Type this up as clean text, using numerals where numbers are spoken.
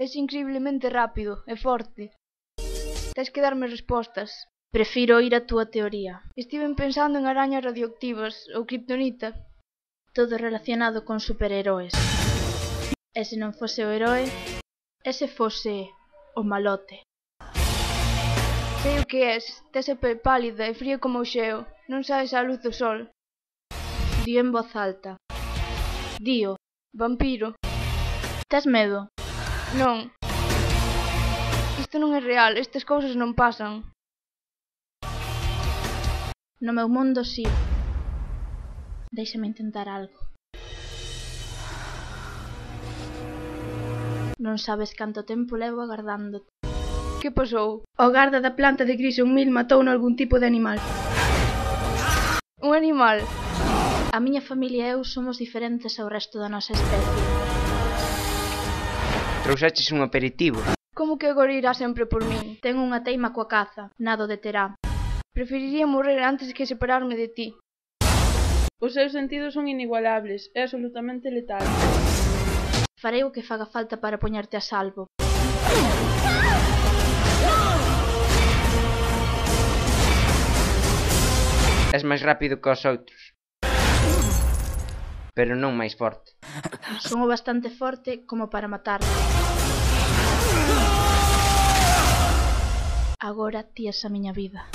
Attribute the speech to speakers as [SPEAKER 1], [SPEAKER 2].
[SPEAKER 1] Es increíblemente rápido e forte. Tes que darme respostas.
[SPEAKER 2] Prefiro oír a túa teoría.
[SPEAKER 1] Estiven pensando en arañas radioactivas ou kriptonita.
[SPEAKER 2] Todo relacionado con superheroes. E se non fose o heroe, e se fose o malote?
[SPEAKER 1] Sei o que és. Tes a pel pálida e fría como o xeo. Non sabes a luz do sol.
[SPEAKER 2] Dio en voz alta. Dio.
[SPEAKER 1] Vampiro.
[SPEAKER 2] Tes medo?
[SPEAKER 1] Non. Isto non é real. Estas cousas non pasan.
[SPEAKER 2] No meu mundo si. Déixame intentar algo. Non sabes canto tempo levo agardándote.
[SPEAKER 1] Que pasou?
[SPEAKER 3] O garda da planta de Grison Mill matouno algún tipo de animal.
[SPEAKER 1] Un animal?
[SPEAKER 2] A miña familia e eu somos diferentes ao resto da nosa especie.
[SPEAKER 4] Trouxeches un aperitivo?
[SPEAKER 1] Como que agora irá sempre por min?
[SPEAKER 2] Ten unha teima coa caza, nado deterá.
[SPEAKER 1] Preferiría morrer antes que separarme de ti.
[SPEAKER 3] Os seus sentidos son inigualables, é absolutamente letal.
[SPEAKER 2] Farei o que faga falta para poñerte a salvo.
[SPEAKER 4] És máis rápido que os outros, pero non máis forte.
[SPEAKER 2] Son o bastante forte como para matar. Agora ti és a miña vida.